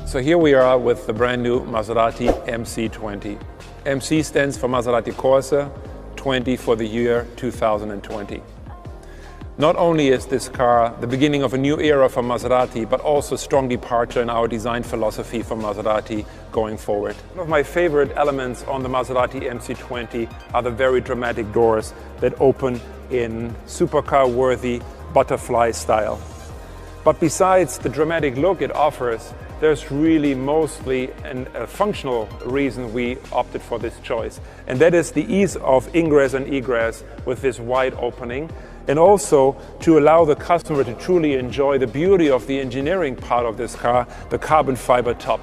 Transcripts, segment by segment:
So here we are with the brand new Maserati MC20. MC stands for Maserati Corsa, 20 for the year 2020. Not only is this car the beginning of a new era for Maserati, but also a strong departure in our design philosophy for Maserati going forward. One of my favorite elements on the Maserati MC20 are the very dramatic doors that open in supercar-worthy butterfly style. But besides the dramatic look it offers, there's really mostly a functional reason we opted for this choice. And that is the ease of ingress and egress with this wide opening, and also to allow the customer to truly enjoy the beauty of the engineering part of this car, the carbon fiber top.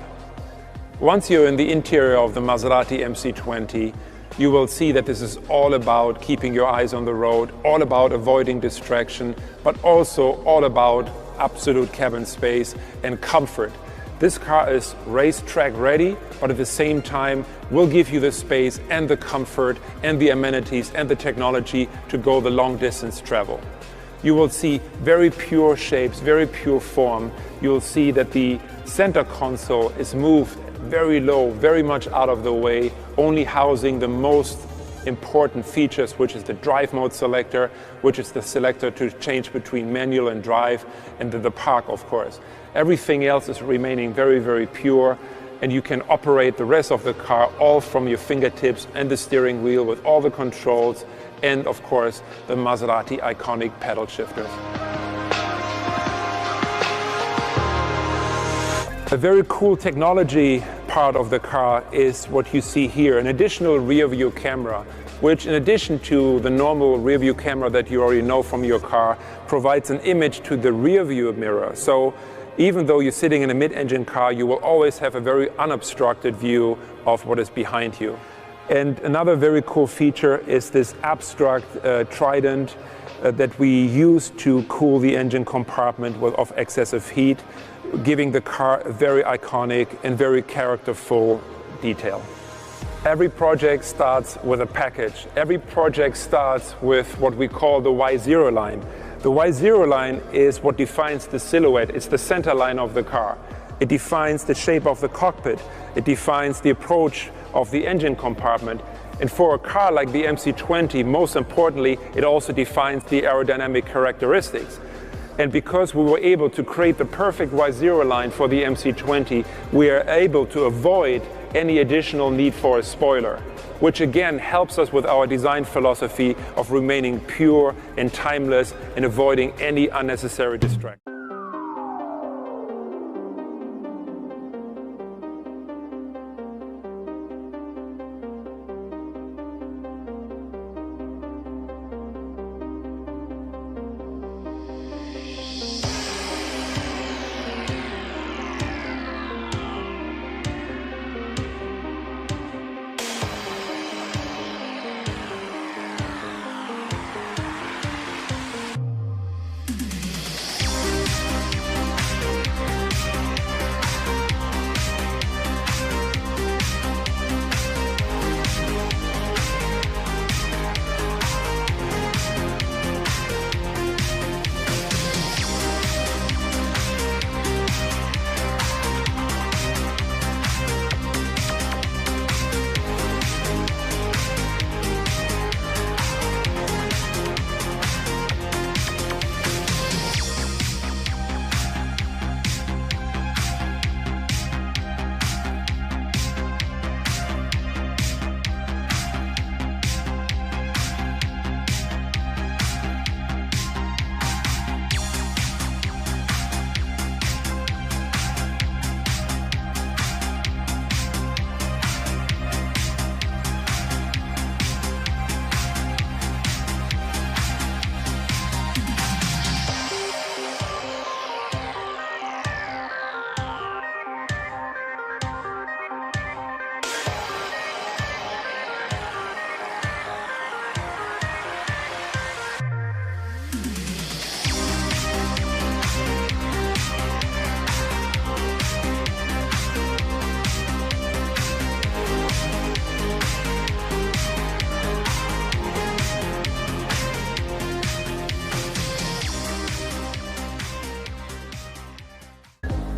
Once you're in the interior of the Maserati MC20, you will see that this is all about keeping your eyes on the road, all about avoiding distraction, but also all about absolute cabin space and comfort. This car is racetrack ready, but at the same time will give you the space and the comfort and the amenities and the technology to go the long distance travel. You will see very pure shapes, very pure form. You'll see that the center console is moved very low, very much out of the way, only housing the most important features, which is the drive mode selector, which is the selector to change between manual and drive, and the park, of course. Everything else is remaining very, very pure, and you can operate the rest of the car all from your fingertips and the steering wheel with all the controls and, of course, the Maserati iconic paddle shifters. A very cool technology part of the car is what you see here, an additional rear view camera, which in addition to the normal rear view camera that you already know from your car, provides an image to the rear view mirror. So even though you're sitting in a mid-engine car, you will always have a very unobstructed view of what is behind you. And another very cool feature is this abstract trident that we use to cool the engine compartment of excessive heat, giving the car a very iconic and very characterful detail. Every project starts with a package. Every project starts with what we call the Y0 line. The Y0 line is what defines the silhouette. It's the center line of the car. It defines the shape of the cockpit. It defines the approach of the engine compartment. And for a car like the MC20, most importantly, it also defines the aerodynamic characteristics. And because we were able to create the perfect Y0 line for the MC20, we are able to avoid any additional need for a spoiler, which again helps us with our design philosophy of remaining pure and timeless and avoiding any unnecessary distraction.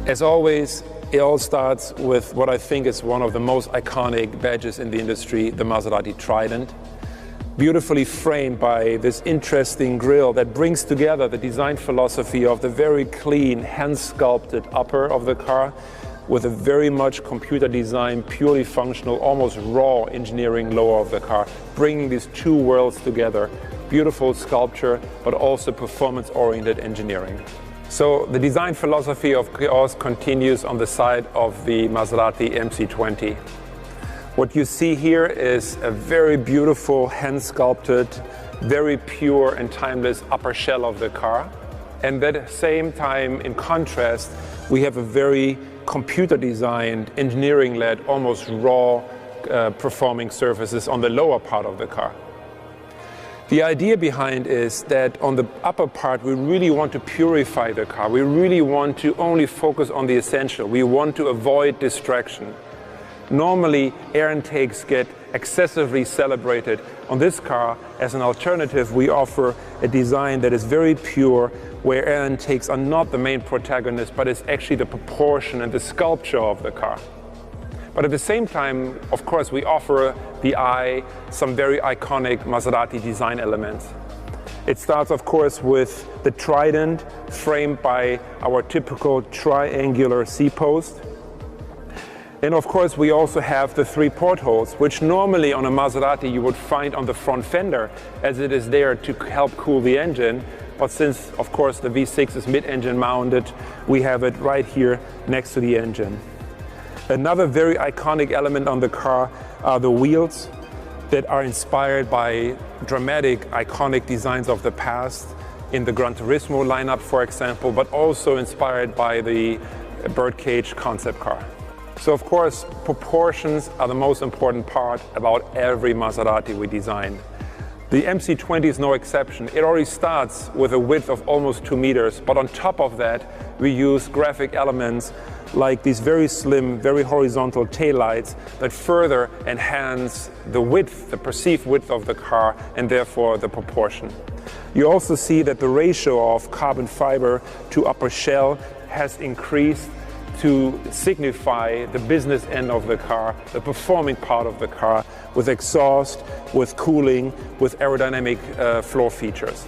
As always, it all starts with what I think is one of the most iconic badges in the industry, the Maserati Trident. Beautifully framed by this interesting grille that brings together the design philosophy of the very clean, hand-sculpted upper of the car with a very much computer design, purely functional, almost raw engineering lower of the car, bringing these two worlds together. Beautiful sculpture, but also performance-oriented engineering. So the design philosophy of chaos continues on the side of the Maserati MC20. What you see here is a very beautiful, hand-sculpted, very pure and timeless upper shell of the car. And at the same time, in contrast, we have a very computer-designed, engineering-led, almost raw performing surfaces on the lower part of the car. The idea behind is that on the upper part, we really want to purify the car. We really want to only focus on the essential. We want to avoid distraction. Normally, air intakes get excessively celebrated. On this car, as an alternative, we offer a design that is very pure, where air intakes are not the main protagonist, but it's actually the proportion and the sculpture of the car. But at the same time, of course, we offer the eye some very iconic Maserati design elements. It starts, of course, with the Trident, framed by our typical triangular C-post. And of course, we also have the 3 portholes, which normally on a Maserati you would find on the front fender, as it is there to help cool the engine. But since, of course, the V6 is mid-engine mounted, we have it right here next to the engine. Another very iconic element on the car are the wheels that are inspired by dramatic, iconic designs of the past in the Gran Turismo lineup, for example, but also inspired by the birdcage concept car. So of course, proportions are the most important part about every Maserati we design. The MC20 is no exception. It already starts with a width of almost 2 meters, but on top of that, we use graphic elements like these very slim, very horizontal taillights that further enhance the width, the perceived width of the car, and therefore the proportion. You also see that the ratio of carbon fiber to upper shell has increased to signify the business end of the car, the performing part of the car, with exhaust, with cooling, with aerodynamic floor features.